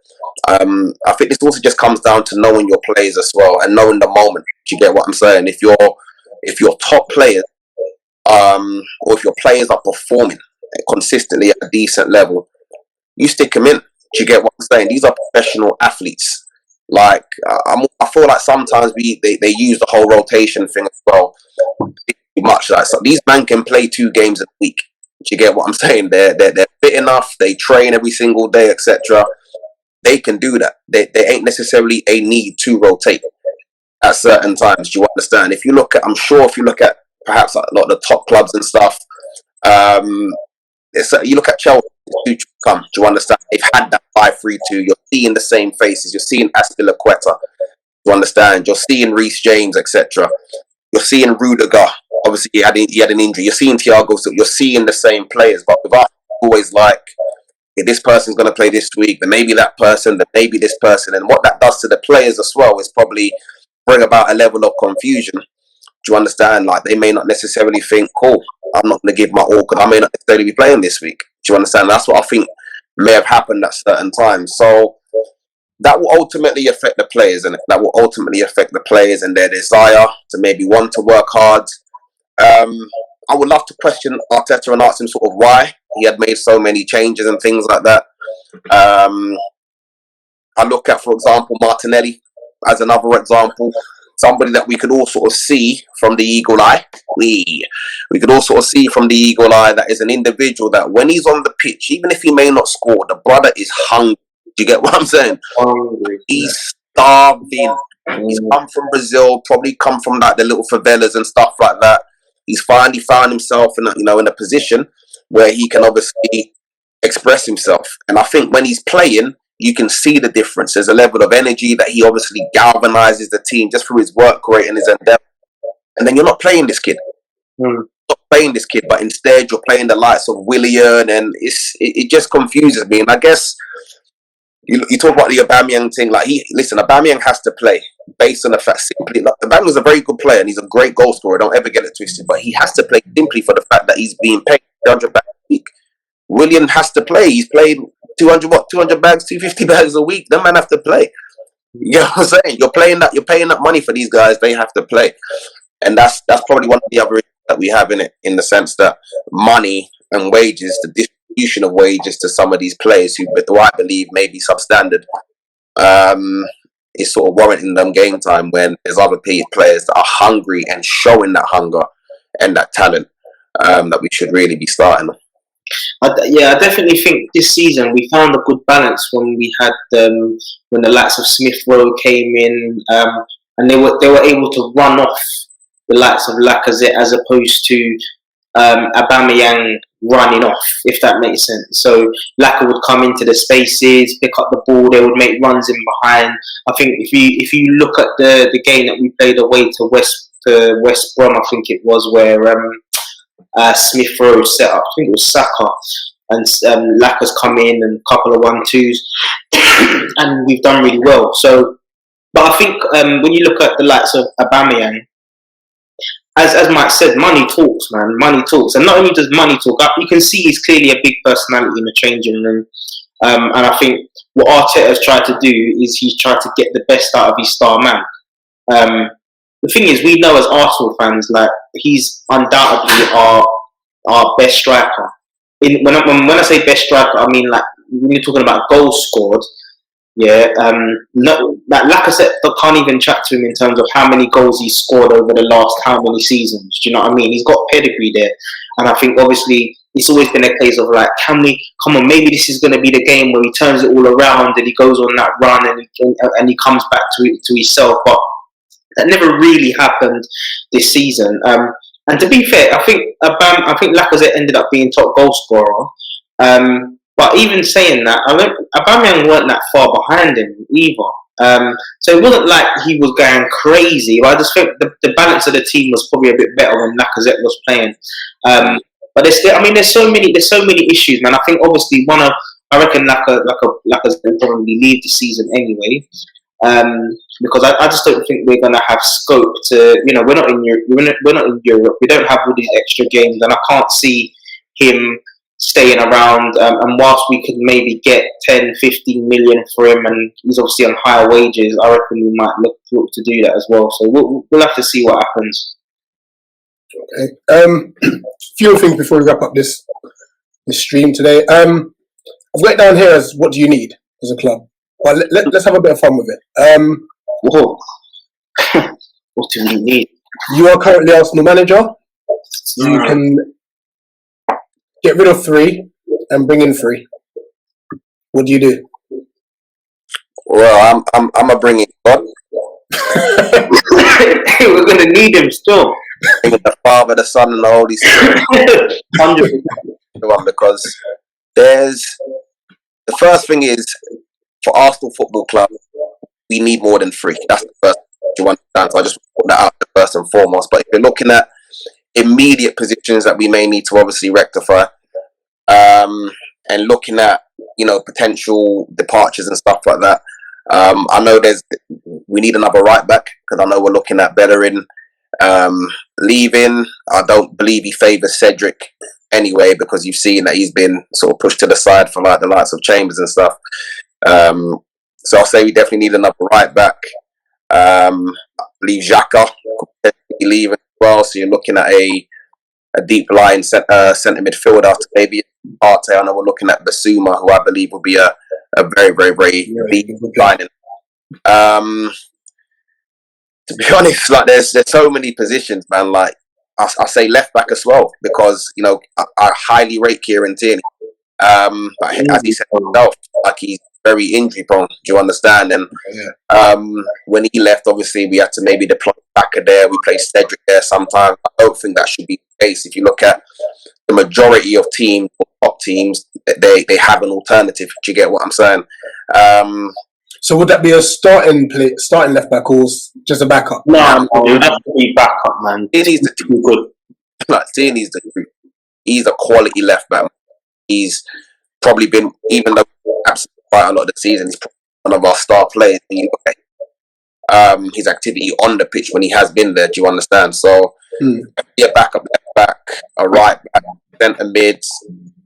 I think this also just comes down to knowing your players as well and knowing the moment. Do you get what I'm saying? If your top players, or if your players are performing consistently at a decent level, you stick them in. Do you get what I'm saying? These are professional athletes. Like I feel like sometimes they use the whole rotation thing as well. Much like, so these men can play 2 games a week. Do you get what I'm saying? They're fit enough, they train every single day, etc., they can do that. They ain't necessarily a need to rotate at certain times. Do you understand? If you look at, I'm sure if you look at perhaps like a lot of the top clubs and stuff, you look at Chelsea, do you understand? They've had that 5-3-2. You're seeing the same faces. You're seeing Aspilicueta. You understand? You're seeing Reece James, etc. You're seeing Rudiger. Obviously, he had an injury. You're seeing Thiago. So you're seeing the same players. But with us, always like, if this person's going to play this week, then maybe that person, then maybe this person. And what that does to the players as well is probably bring about a level of confusion. Do you understand? Like, they may not necessarily think, cool, I'm not going to give my all because I may not necessarily be playing this week. Do you understand? That's what I think may have happened at certain times. So that will ultimately affect the players, and that will ultimately affect the players and their desire to maybe want to work hard. I would love to question Arteta and ask him sort of why he had made so many changes and things like that. I look at, for example, Martinelli as another example. Somebody that we could all sort of see from the eagle eye. We could all sort of see from the eagle eye that is an individual that when he's on the pitch, even if he may not score, the brother is hungry. Do you get what I'm saying? Hungry. He's starving. He's come from Brazil, probably come from like the little favelas and stuff like that. He's finally found himself in a position where he can obviously express himself. And I think when he's playing, you can see the difference. There's a level of energy that he obviously galvanizes the team just through his work rate and his endeavor. And then you're not playing this kid. Not playing this kid, but instead you're playing the likes of Willian, and it just confuses me. And I guess you talk about the Aubameyang thing. Like, Aubameyang has to play based on the fact simply. Like, Aubameyang's a very good player and he's a great goal scorer. Don't ever get it twisted. But he has to play simply for the fact that he's being paid 300 bags a week. Willian has to play. He's played 200 bags, 250 bags a week. That man have to play. You know what I'm saying? You're paying that money for these guys. They have to play, and that's probably one of the other issues that we have in the sense that money and wages, the distribution of wages to some of these players who I believe may be substandard, is sort of warranting them game time when there's other players that are hungry and showing that hunger and that talent that we should really be starting. I definitely think this season we found a good balance when we had when the likes of Smith Rowe came in, and they were able to run off the likes of Lacazette as opposed to Aubameyang running off, if that makes sense. So Laka would come into the spaces, pick up the ball, they would make runs in behind. I think if you look at the game that we played away to West Brom, I think it was, where Smith Rowe set up, I think it was Saka, and Laka's come in and a couple of 1-2s, and we've done really well. So, but I think when you look at the likes of Aubameyang, as Mike said, money talks, man. Money talks, and not only does money talk, you can see he's clearly a big personality in the changing room. And I think what Arteta has tried to do is he's tried to get the best out of his star man. The thing is, we know as Arsenal fans, like, he's undoubtedly our best striker. When I say best striker, I mean, like, when you're talking about goals scored, Lacazette can't even chat to him in terms of how many goals he's scored over the last how many seasons. Do you know what I mean? He's got pedigree there, and I think obviously it's always been a case of like, maybe this is going to be the game where he turns it all around and he goes on that run and he comes back to himself, but that never really happened this season. And to be fair, I think Lacazette ended up being top goal scorer. But even saying that, Aubameyang weren't that far behind him either. So it wasn't like he was going crazy. But I just think the balance of the team was probably a bit better when Lacazette was playing. But there's so many issues, man. I think obviously I reckon Lacazette will probably leave the season anyway. Because I just don't think we're gonna have scope to. We're not in Europe. We don't have all these extra games, and I can't see him staying around. And whilst we could maybe get 10, 15 million for him, and he's obviously on higher wages, I reckon we might look to do that as well. So we'll have to see what happens. Okay. Few things before we wrap up this stream today. I've got it down here as what do you need as a club? But let's have a bit of fun with it. What do we need? You are currently Arsenal manager. You can get rid of 3 and bring in 3, what do you do? Well, I'm a bring in God. We're gonna need him still. The Father, the Son, and the Holy Spirit. 100%. Because the first thing is, for Arsenal Football Club, we need more than 3. That's the first thing you understand. So I just put that out there first and foremost. But if you're looking at immediate positions that we may need to obviously rectify, and looking at, potential departures and stuff like that, I know we need another right back, because I know we're looking at Bellerin leaving. I don't believe he favours Cedric anyway, because you've seen that he's been sort of pushed to the side for like the likes of Chambers and stuff. So I'll say we definitely need another right back. I believe Xhaka could be leaving as well, so you're looking at a deep line centre midfielder to maybe Arteta. I know we're looking at Basuma, who I believe will be a very, very, very deep line. To be honest, like there's so many positions, man. Like I say left back as well, because I highly rate Kieran Tierney. But as he said himself, like he's very injury prone. Do you understand? And when he left, obviously we had to maybe deploy Backer there. We play Cedric there sometimes. I don't think that should be the case. If you look at the majority of teams, top teams, they have an alternative. Do you get what I'm saying? So would that be a starting left back or just a backup? No, it would have to be backup, man. Tierney's the truth. Good. Like Tierney's the truth. He's a quality left back. He's probably been, even though absolutely quite a lot of the season, he's probably one of our star players. When you look at his activity on the pitch when he has been there. Do you understand? So be a backup left back, a right back, centre mid,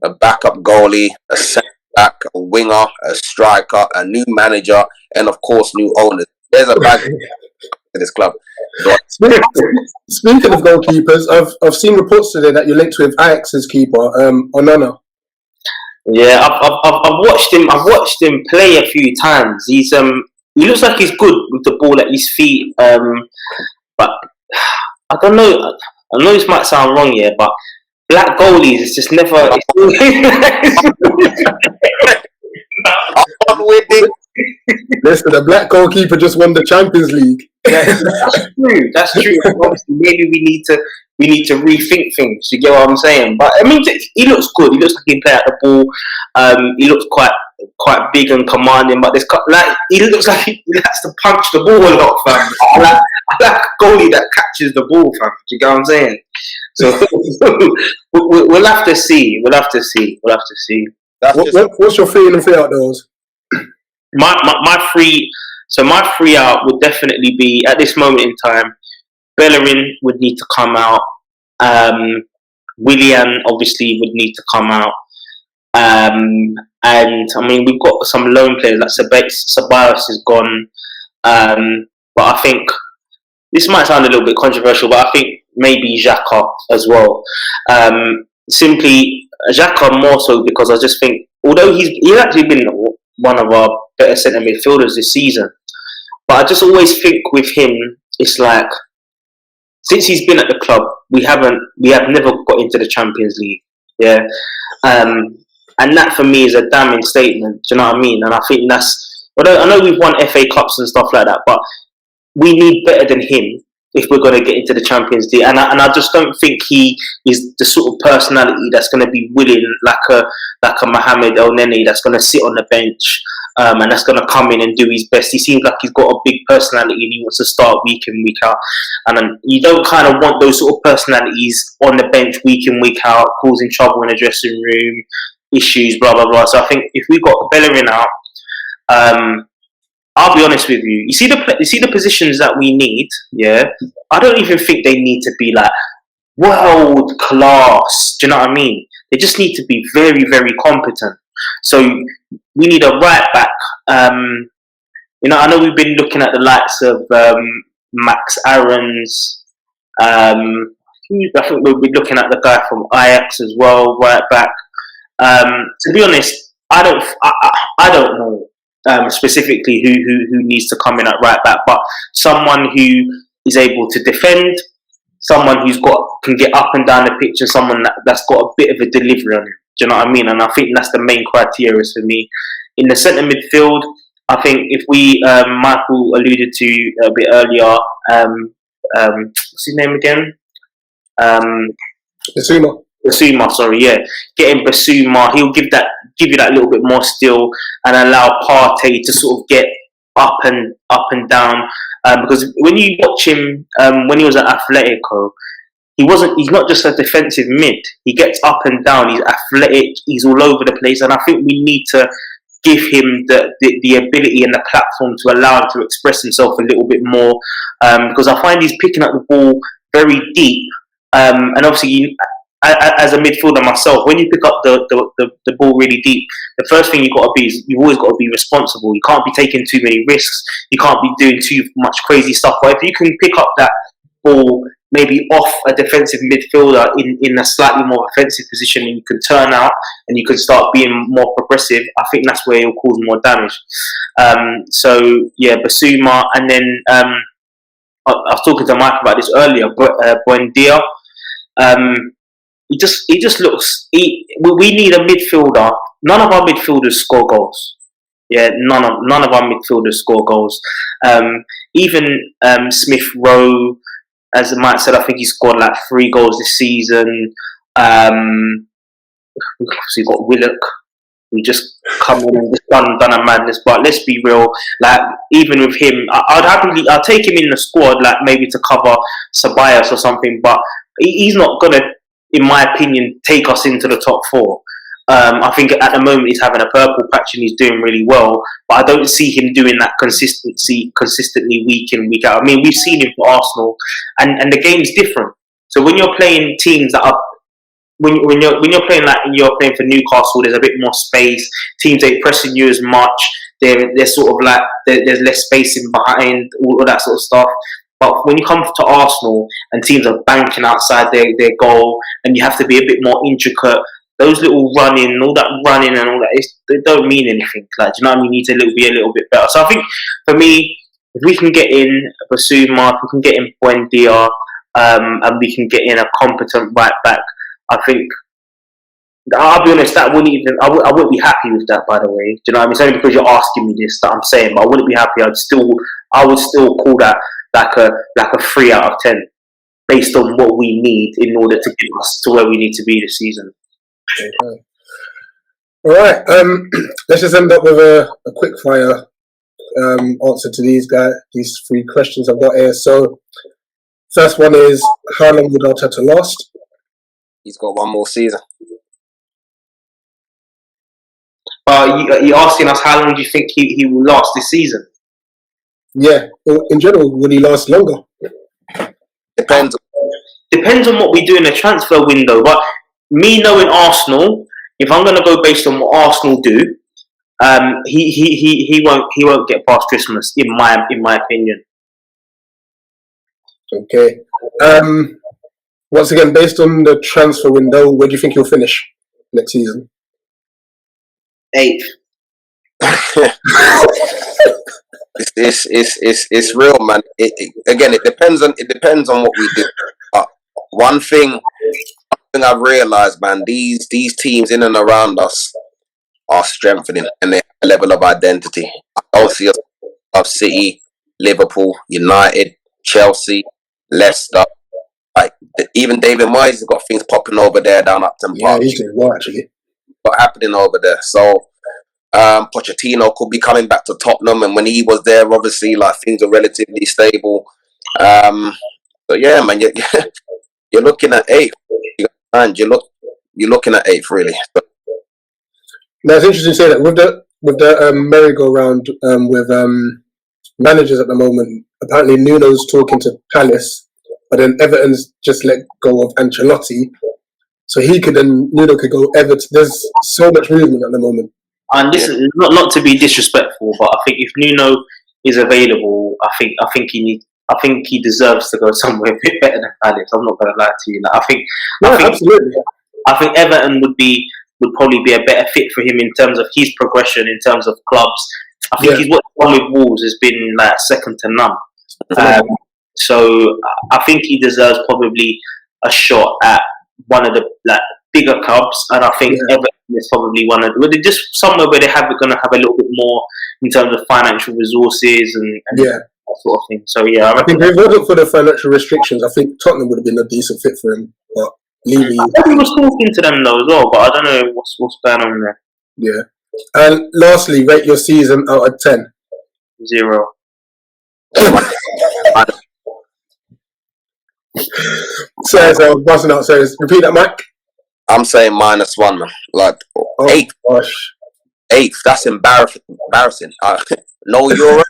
a backup goalie, a centre back, a winger, a striker, a new manager, and of course new owners. There's a bag in this club. Speaking of goalkeepers, I've seen reports today that you're linked with Ajax's keeper, Onana. Yeah, I've watched him. I've watched him play a few times. He looks like he's good with the ball at his feet. But I don't know. I know this might sound wrong here, but black goalies, it's just never. Listen, the black goalkeeper just won the Champions League. Yeah, that's true. Obviously, maybe we need to rethink things. You get what I'm saying? But I mean, he looks good. He looks like he can play at the ball. He looks quite big and commanding. But he looks like he likes to punch the ball a lot, fam. I like a goalie that catches the ball, fam. You get what I'm saying? So we'll have to see. We'll have to see. What's your free in and free out those? My free out would definitely be, at this moment in time, Bellerin would need to come out. Willian obviously would need to come out. And I mean, we've got some loan players like Ceballos is gone. But I think this might sound a little bit controversial, but I think maybe Xhaka as well. Simply Xhaka more so because I just think, although he's actually been one of our better centre midfielders this season, but I just always think with him, it's like since he's been at the club, we have never got into the Champions League. Yeah, and that for me is a damning statement. Do you know what I mean? And I think that's. I know we've won FA Cups and stuff like that, but we need better than him if we're going to get into the Champions League. And I just don't think he is the sort of personality that's going to be willing, like a Mohamed El Neni, that's going to sit on the bench and that's going to come in and do his best. He seems like he's got a big personality and he wants to start week in, week out. And you don't kind of want those sort of personalities on the bench week in, week out, causing trouble in the dressing room, issues, blah, blah, blah. So I think if we got Bellerin out, I'll be honest with you. You see the positions that we need. Yeah, I don't even think they need to be like world class. Do you know what I mean? They just need to be very, very competent. So we need a right back. I know we've been looking at the likes of Max Aarons. I think we'll be looking at the guy from Ajax as well, right back. To be honest, I don't know. Specifically who needs to come in at right back, but someone who is able to defend, someone can get up and down the pitch, and someone that's got a bit of a delivery on him. Do you know what I mean? And I think that's the main criteria for me. In the centre midfield, I think if we, Michael alluded to a bit earlier, what's his name again? Basuma, sorry, yeah. Getting Basuma, he'll give you that little bit more still and allow Partey to sort of get up and down. Because when you watch him, when he was at Atletico, he's not just a defensive mid. He gets up and down. He's athletic. He's all over the place. And I think we need to give him the ability and the platform to allow him to express himself a little bit more. Because I find he's picking up the ball very deep. And obviously, as a midfielder myself, when you pick up the ball really deep, the first thing you've always got to be responsible. You can't be taking too many risks. You can't be doing too much crazy stuff. But if you can pick up that ball maybe off a defensive midfielder in a slightly more offensive position, and you can turn out and you can start being more progressive, I think that's where it'll cause more damage. So yeah, Basuma, and then I was talking to Mike about this earlier, but Buendia, he just looks. We need a midfielder. None of our midfielders score goals. Yeah, none of our midfielders score goals. Even Smith Rowe, as Mike said, I think he scored like 3 goals this season. We've obviously got Willock, who just come in and just done a madness. But let's be real, like even with him, I'll take him in the squad, like maybe to cover Ceballos or something. But he's not gonna, in my opinion, take us into the top 4. I think at the moment he's having a purple patch and he's doing really well, but I don't see him doing that consistently week in, week out. I mean, we've seen him for Arsenal, and the game's different. So when you're playing teams that are, when you're playing like you're playing for Newcastle, there's a bit more space. Teams ain't pressing you as much. They're sort of like there's less spacing behind, all of that sort of stuff. But when you come to Arsenal and teams are banking outside their goal, and you have to be a bit more intricate. Those little running and all that, they don't mean anything. Like, do you know what I mean? You need to be a little bit better. So I think, for me, if we can get in Basuma, if we can get in Buendia, and we can get in a competent right back, I think, I'll be honest, that wouldn't even, I wouldn't be happy with that, by the way. Do you know what I mean? It's only because you're asking me this that I'm saying, but I wouldn't be happy. I would still call that like a 3 out of 10, based on what we need in order to get us to where we need to be this season. Okay. All right. Let's just end up with a quick fire answer to these 3 questions I've got here. So, first one is, how long would Arteta last? He's got 1 more season. You're asking us how long do you think he will last this season? Yeah. In general, would he last longer? Depends on what we do in the transfer window. But me knowing Arsenal, if I'm going to go based on what Arsenal do, he won't get past Christmas, in my opinion. Okay. Once again, based on the transfer window, where do you think he'll finish next season? 8th. It's real, man. It depends on what we do. One thing I've realised, man, these teams in and around us are strengthening and they have a level of identity. I don't see us of City, Liverpool, United, Chelsea, Leicester. Like even David Moyes has got things popping over there down Upton Park. Yeah, he's doing well, actually. What's happening over there? So Pochettino could be coming back to Tottenham, and when he was there, obviously, like things are relatively stable. So yeah, man, you're looking at 8th. And you're looking at 8th, really. Now it's interesting to say that with the merry-go-round with managers at the moment. Apparently, Nuno's talking to Palace, but then Everton's just let go of Ancelotti, so Nuno could go Everton. There's so much movement at the moment. And this is not to be disrespectful, but I think if Nuno is available, I think he deserves to go somewhere a bit better than Palace. I'm not going to lie to you. I think absolutely. I think Everton would probably be a better fit for him in terms of his progression, in terms of clubs. I think he's what he's done with Wolves has been like second to none. So I think he deserves probably a shot at one of the bigger clubs, and I think Everton is probably one of. Well, they're just somewhere where they're going to have a little bit more in terms of financial resources and that sort of thing. So yeah, I think if it wasn't for the financial restrictions, I think Tottenham would have been a decent fit for him. But Levy, I was talking to them though as well, but I don't know what's going on there. Yeah. And lastly, rate your season out of 10. 0. Says I was buzzing out. Says repeat that, Mike. I'm saying -1, man. Like 8. Gosh. 8th. That's embarrassing. No Euro.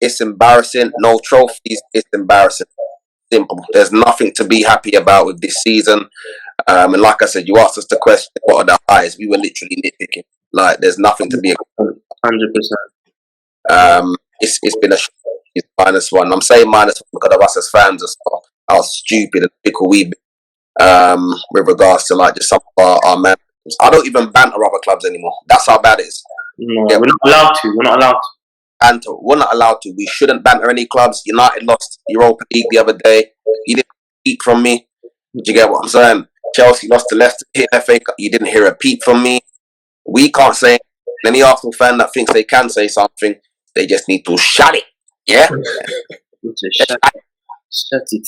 It's embarrassing. No trophies. It's embarrassing. Simple. There's nothing to be happy about with this season. And like I said, you asked us the question, what are the highs? We were literally nitpicking. Like, there's nothing to be 100%. It's been a -1. I'm saying -1 because of us as fans as well. How stupid and fickle we've been with regards to like just some of our managers. I don't even banter other clubs anymore. That's how bad it is. No, we're not allowed to. Banter. We're not allowed to. We shouldn't banter any clubs. United lost Europa League the other day. You didn't peep from me. Do you get what I'm saying? Chelsea lost to Leicester in FA Cup. You didn't hear a peep from me. We can't say. Any Arsenal fan that thinks they can say something, they just need to shut it. Yeah? Shut it.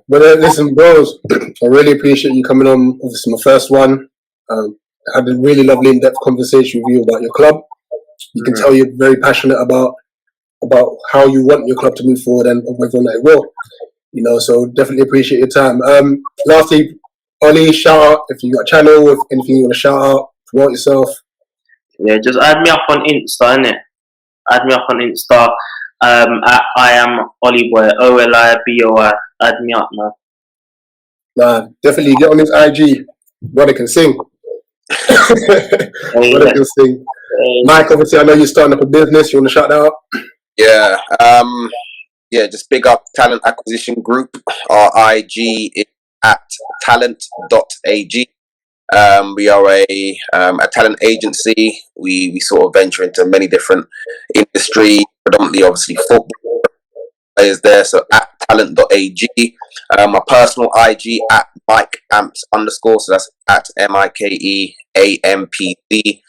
But listen, bros, I really appreciate you coming on. Obviously, my first one. I had a really lovely in-depth conversation with you about your club. You can tell you're very passionate about how you want your club to move forward and whether or not it will. You know, so definitely appreciate your time. Lastly, Ollie, shout out if you got a channel, if anything you want to shout out, promote yourself. Yeah, just add me up on Insta, innit? Add me up on Insta. At I am Oliboy, OLIBOI. Add me up, man. Nah, definitely get on his IG. Brother can sing. Brother can sing. Mike, obviously, I know you're starting up a business. You want to shout that out? Yeah. Just big up Talent Acquisition Group. Our IG is at talent.ag. We are a talent agency. We sort of venture into many different industries, predominantly obviously football players there. So at talent.ag. My personal IG at MikeAmps_. So that's at MikeAmpd_.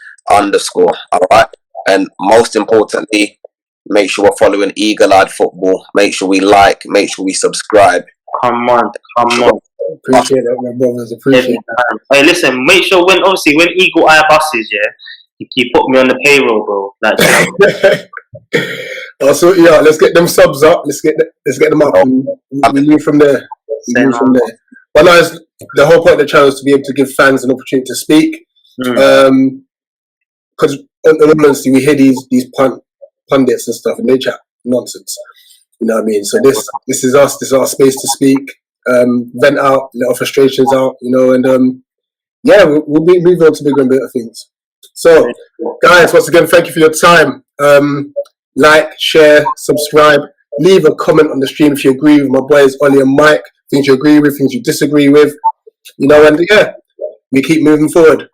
Alright. And most importantly, make sure we're following Eagle-Eyed Football. Make sure we like, make sure we subscribe. Come on. Appreciate that, my brothers. Appreciate that. Hey, listen, make sure when Eagle Eye buses, you put me on the payroll, bro. Also, let's get them subs up. Let's get them up. We move from there. But no, the whole point of the channel is to be able to give fans an opportunity to speak. Because in all honesty, we hear these pundits and stuff, and they chat nonsense. You know what I mean? So this is us. This is our space to speak, vent out, let our frustrations out. You know, and we'll be moving on to bigger and better things. So, guys, once again, thank you for your time. Like, share, subscribe, leave a comment on the stream if you agree with my boys Ollie and Mike. Things you agree with, things you disagree with. You know, and we keep moving forward.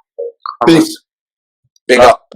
Peace. Big up.